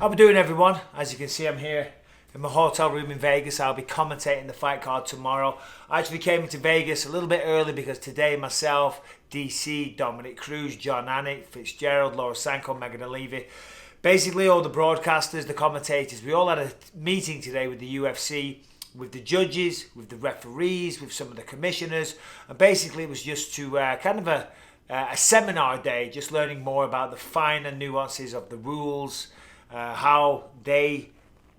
How we doing, everyone? As you can see, I'm here in my hotel room in Vegas. I'll be commentating the fight card tomorrow. I actually came into Vegas a little bit early because today myself, DC, Dominic Cruz, John Anik, Fitzgerald, Laura Sanko, Megan Levy, basically all the broadcasters, the commentators, we all had a meeting today with the UFC, with the judges, with the referees, with some of the commissioners, and basically it was just to kind of a seminar day, just learning more about the finer nuances of the rules, how they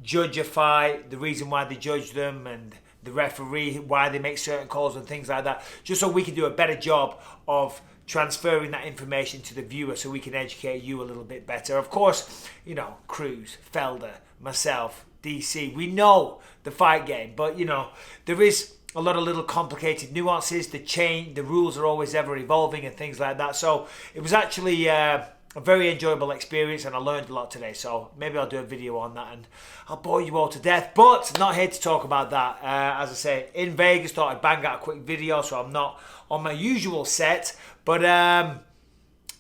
judge a fight, the reason why they judge them, and the referee, why they make certain calls and things like that, just so we can do a better job of transferring that information to the viewer so we can educate you a little bit better. Of course, you know, Cruz, Felder, myself, DC, we know the fight game, but you know, there is a lot of little complicated nuances. The rules are always ever evolving and things like that. So it was actually a very enjoyable experience, and I learned a lot today. So maybe I'll do a video on that and I'll bore you all to death, but not here to talk about that. As I say, in Vegas, thought I'd bang out a quick video, so I'm not on my usual set, but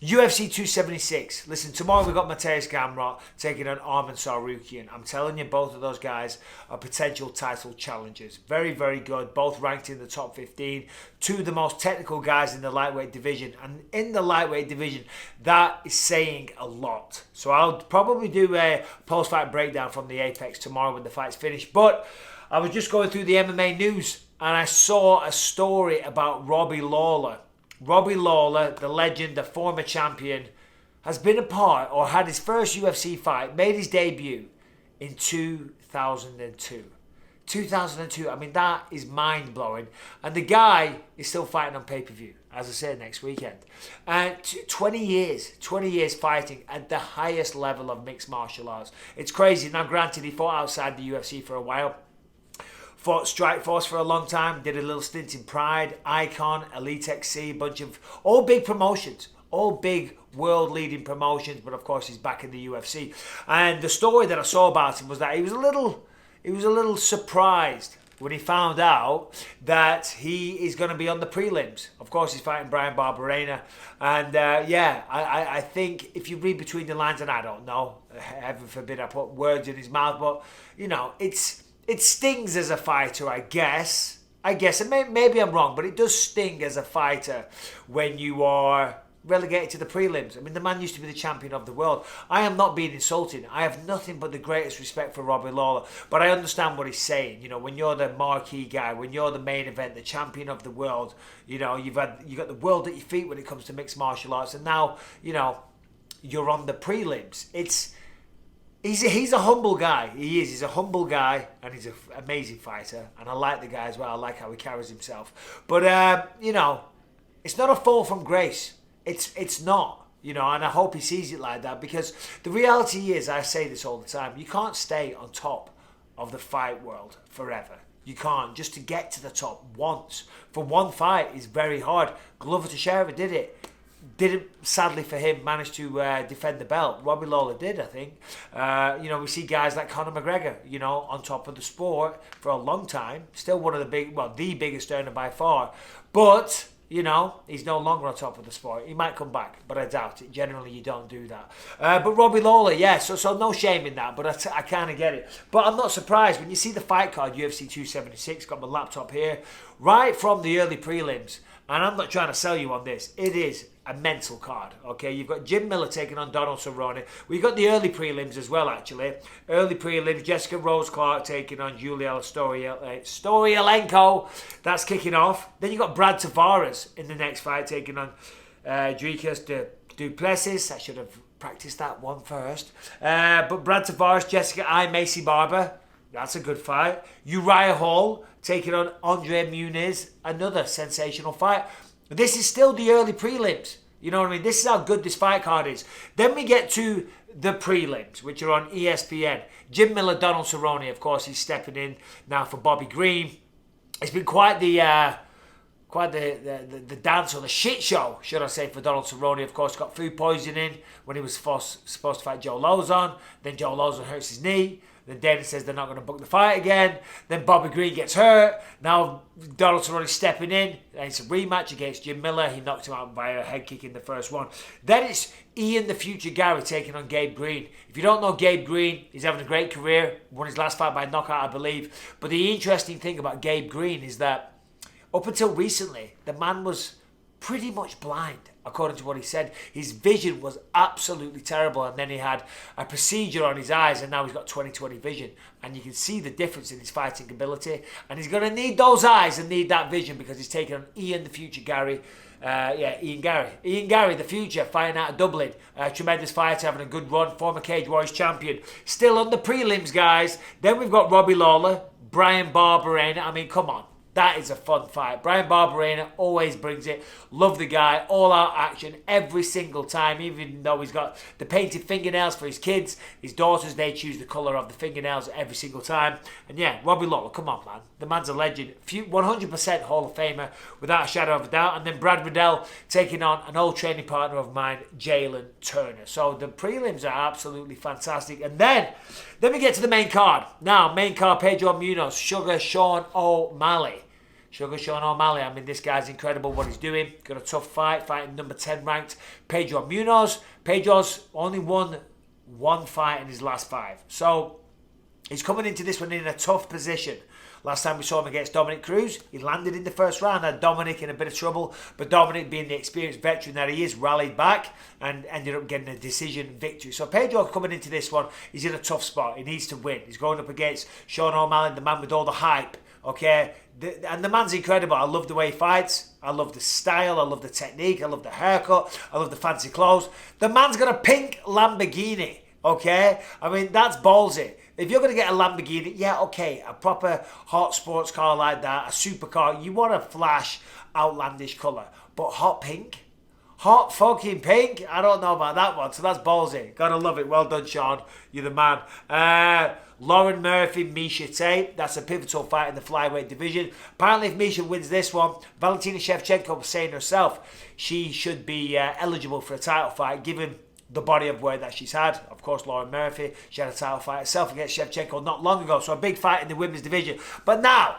UFC 276. Listen, tomorrow we've got Mateusz Gamrot taking on Arman Tsarukyan. I'm telling you, both of those guys are potential title challengers. Very, very good. Both ranked in the top 15. Two of the most technical guys in the lightweight division. And in the lightweight division, that is saying a lot. So I'll probably do a post-fight breakdown from the Apex tomorrow when the fight's finished. But I was just going through the MMA news and I saw a story about Robbie Lawler. Robbie Lawler, the legend, the former champion, has been a part, or had his first UFC fight, made his debut in 2002. 2002, I mean, that is mind-blowing. And the guy is still fighting on pay-per-view, as I said, next weekend. And 20 years fighting at the highest level of mixed martial arts. It's crazy. Now, granted, he fought outside the UFC for a while. Fought Strikeforce for a long time, did a little stint in Pride, Icon, Elite XC, bunch of all big promotions, all big world-leading promotions, but of course he's back in the UFC. And the story that I saw about him was that he was a little surprised when he found out that he is going to be on the prelims. Of course, he's fighting Brian Barberena. And I think if you read between the lines, and I don't know, heaven forbid I put words in his mouth, but, you know, it stings as a fighter, I guess, and maybe I'm wrong, but it does sting as a fighter when you are relegated to the prelims. I mean, the man used to be the champion of the world. I am not being insulting. I have nothing but the greatest respect for Robbie Lawler, but I understand what he's saying. You know, when you're the marquee guy, when you're the main event, the champion of the world, you know, you got the world at your feet when it comes to mixed martial arts, and now, you know, you're on the prelims. He's a humble guy. He is. He's a humble guy, and he's an amazing fighter. And I like the guy as well. I like how he carries himself. But you know, it's not a fall from grace. It's not. You know, and I hope he sees it like that, because the reality is, I say this all the time, you can't stay on top of the fight world forever. You can't. Just to get to the top once for one fight is very hard. Glover Teixeira did it. Didn't, sadly for him, manage to defend the belt. Robbie Lawler did, I think. You know, we see guys like Conor McGregor, you know, on top of the sport for a long time. Still one of the biggest earner by far. But, you know, he's no longer on top of the sport. He might come back, but I doubt it. Generally, you don't do that. But Robbie Lawler, yeah, so no shame in that, but I kind of get it. But I'm not surprised when you see the fight card, UFC 276, got my laptop here, right from the early prelims. And I'm not trying to sell you on this. It is a mental card, okay? You've got Jim Miller taking on Donald Cerrone. We've got the early prelims as well, actually. Early prelims, Jessica Rose Clark taking on Julia Storyalenko. That's kicking off. Then you've got Brad Tavares in the next fight taking on Dricus Duplessis. I should have practiced that one first. But Brad Tavares, Jessica Macy Barber. That's a good fight. Uriah Hall taking on Andre Muniz. Another sensational fight. This is still the early prelims. You know what I mean? This is how good this fight card is. Then we get to the prelims, which are on ESPN. Jim Miller, Donald Cerrone, of course, he's stepping in now for Bobby Green. It's been quite the dance, or the shit show, should I say, for Donald Cerrone. Of course, got food poisoning when he was supposed to fight Joe Lozon. Then Joe Lozon hurts his knee. Then Dana says they're not going to book the fight again. Then Bobby Green gets hurt. Now Donald Cerrone stepping in. And it's a rematch against Jim Miller. He knocked him out by a head kick in the first one. Then it's Ian the Future Gary taking on Gabe Green. If you don't know Gabe Green, he's having a great career. Won his last fight by knockout, I believe. But the interesting thing about Gabe Green is that up until recently, the man was pretty much blind, according to what he said. His vision was absolutely terrible, and then he had a procedure on his eyes, and now he's got 20/20 vision, and you can see the difference in his fighting ability, and he's going to need those eyes and need that vision because he's taking on Ian the Future Gary. Ian Gary, the future, fighting out of Dublin. Tremendous fighter, having a good run, former Cage Warriors champion. Still on the prelims, guys. Then we've got Robbie Lawler, Brian Barberena. I mean, come on. That is a fun fight. Brian Barberena always brings it. Love the guy. All-out action every single time, even though he's got the painted fingernails for his kids. His daughters, they choose the colour of the fingernails every single time. And yeah, Robbie Lawler, come on, man. The man's a legend. 100% Hall of Famer, without a shadow of a doubt. And then Brad Riddell taking on an old training partner of mine, Jalen Turner. So the prelims are absolutely fantastic. And then we get to the main card. Now, main card, Pedro Munoz, Sugar Sean O'Malley. I mean, this guy's incredible what he's doing. Got a tough fight, fighting number 10 ranked Pedro Munoz. Pedro's only won one fight in his last 5. So he's coming into this one in a tough position. Last time we saw him against Dominic Cruz, he landed in the first round, had Dominic in a bit of trouble, but Dominic, being the experienced veteran that he is, rallied back and ended up getting a decision victory. So Pedro coming into this one, he's in a tough spot. He needs to win. He's going up against Sean O'Malley, the man with all the hype. Okay, and the man's incredible. I love the way he fights. I love the style. I love the technique. I love the haircut. I love the fancy clothes. The man's got a pink Lamborghini. Okay, I mean, that's ballsy. If you're going to get a Lamborghini, yeah, okay, a proper hot sports car like that, a supercar, you want a flash, outlandish colour. But hot pink? Hot fucking pink? I don't know about that one, so that's ballsy. Gotta love it. Well done, Sean. You're the man. Lauren Murphy, Miesha Tate. That's a pivotal fight in the flyweight division. Apparently, if Miesha wins this one, Valentina Shevchenko was saying herself she should be eligible for a title fight, given the body of work that she's had. Of course, Lauren Murphy, she had a title fight herself against Shevchenko not long ago, so a big fight in the women's division. But now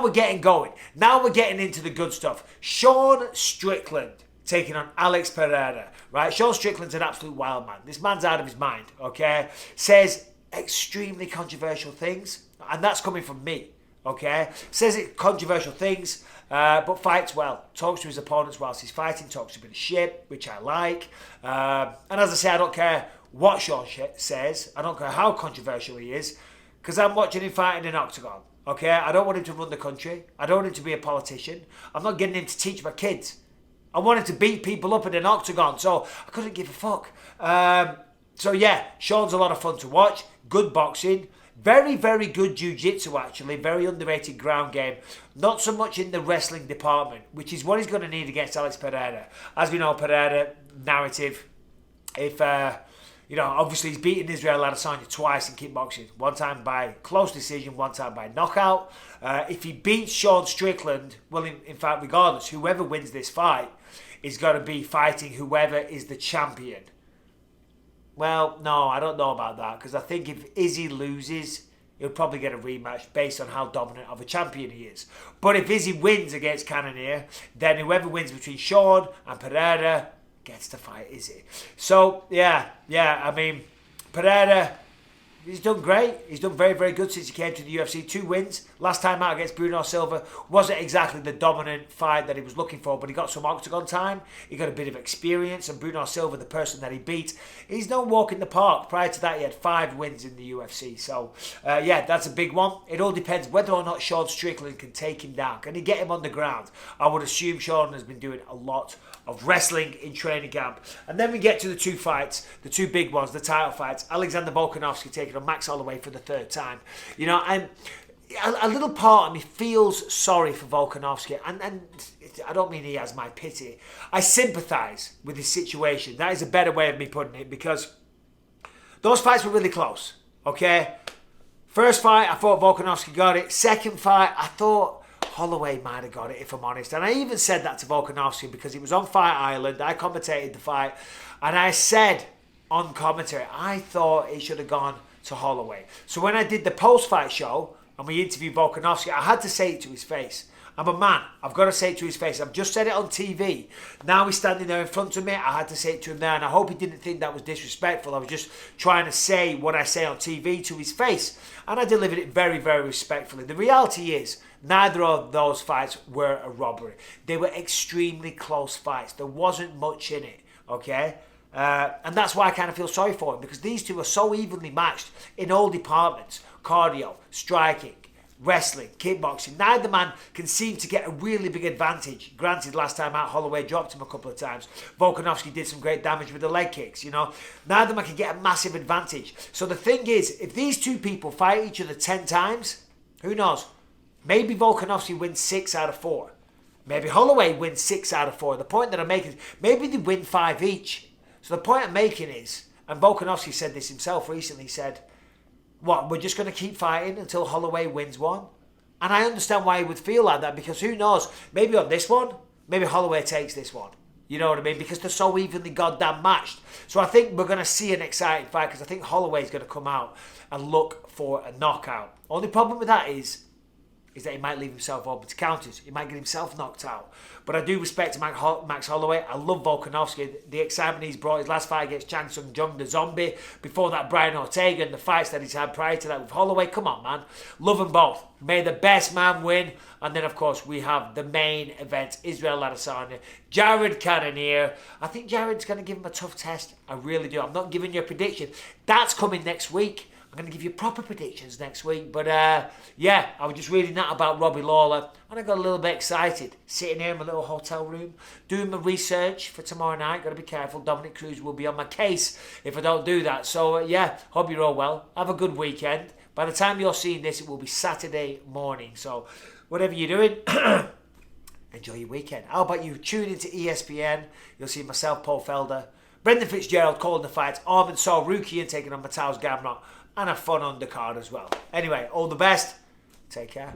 we're getting going. Now we're getting into the good stuff. Sean Strickland taking on Alex Pereira, right? Sean Strickland's an absolute wild man. This man's out of his mind, okay? Says extremely controversial things, and that's coming from me, okay? Says it controversial things, but fights well. Talks to his opponents whilst he's fighting, talks a bit of shit, which I like. And as I say, I don't care what Sean says. I don't care how controversial he is, because I'm watching him fight in an octagon, okay? I don't want him to run the country. I don't want him to be a politician. I'm not getting him to teach my kids. I wanted to beat people up in an octagon, so I couldn't give a fuck. So yeah, Sean's a lot of fun to watch. Good boxing. Very, very good jiu-jitsu, actually. Very underrated ground game. Not so much in the wrestling department, which is what he's going to need against Alex Pereira. As we know, Pereira, narrative. If, obviously he's beaten Israel Adesanya twice in kickboxing. One time by close decision, one time by knockout. If he beats Sean Strickland, well, in fact, regardless, whoever wins this fight is going to be fighting whoever is the champion. Well, no, I don't know about that, because I think if Izzy loses, he'll probably get a rematch based on how dominant of a champion he is. But if Izzy wins against Cannonier, then whoever wins between Sean and Pereira gets to fight Izzy. So, yeah, I mean, Pereira, he's done great. He's done very, very good since he came to the UFC. 2 wins. Last time out against Bruno Silva wasn't exactly the dominant fight that he was looking for, but he got some octagon time. He got a bit of experience, and Bruno Silva, the person that he beat, he's no walk in the park. Prior to that, he had 5 wins in the UFC. So, yeah, that's a big one. It all depends whether or not Sean Strickland can take him down. Can he get him on the ground? I would assume Sean has been doing a lot of wrestling in training camp. And then we get to the 2 fights, the 2 big ones, the title fights. Alexander Volkanovski taking on Max Holloway for the 3rd time. You know, and a little part of me feels sorry for Volkanovski, and I don't mean he has my pity. I sympathise with his situation. That is a better way of me putting it, because those fights were really close, okay? First fight, I thought Volkanovski got it. Second fight, I thought Holloway might have got it, if I'm honest. And I even said that to Volkanovski because he was on Fight Island. I commentated the fight, and I said on commentary, I thought it should have gone to Holloway. So when I did the post-fight show and we interviewed Volkanovski, I had to say it to his face. I'm a man. I've got to say it to his face. I've just said it on TV. Now he's standing there in front of me. I had to say it to him there, and I hope he didn't think that was disrespectful. I was just trying to say what I say on TV to his face, and I delivered it very, very respectfully. The reality is, neither of those fights were a robbery. They were extremely close fights. There wasn't much in it, okay? And that's why I kind of feel sorry for him, because these two are so evenly matched in all departments: cardio, striking, wrestling, kickboxing. Neither man can seem to get a really big advantage. Granted, last time out, Holloway dropped him a couple of times. Volkanovski did some great damage with the leg kicks, you know. Neither man can get a massive advantage. So the thing is, if these two people fight each other 10 times, who knows? Maybe Volkanovski wins 6 out of 4. Maybe Holloway wins 6 out of 4. The point that I'm making is, maybe they win 5 each. So the point I'm making is, and Volkanovski said this himself recently, he said, what, we're just going to keep fighting until Holloway wins one? And I understand why he would feel like that, because who knows, maybe on this one, maybe Holloway takes this one. You know what I mean? Because they're so evenly goddamn matched. So I think we're going to see an exciting fight, because I think Holloway's going to come out and look for a knockout. Only problem with that is that he might leave himself open to counters. He might get himself knocked out. But I do respect Max Holloway. I love Volkanovski. The excitement he's brought, his last fight against Chang Sung Jung, the zombie. Before that, Brian Ortega, and the fights that he's had prior to that with Holloway. Come on, man. Love them both. May the best man win. And then, of course, we have the main event, Israel Adesanya, Jared Cannonier. I think Jared's going to give him a tough test. I really do. I'm not giving you a prediction. That's coming next week. I'm going to give you proper predictions next week. But yeah, I was just reading that about Robbie Lawler, and I got a little bit excited. Sitting here in my little hotel room, doing my research for tomorrow night. Got to be careful. Dominic Cruz will be on my case if I don't do that. So yeah, hope you're all well. Have a good weekend. By the time you're seeing this, it will be Saturday morning. So whatever you're doing, enjoy your weekend. How about you tune into ESPN? You'll see myself, Paul Felder, Brendan Fitzgerald calling the fights, Armin Sarukian taking on Matthias Gamrot, and a fun undercard as well. Anyway, all the best. Take care.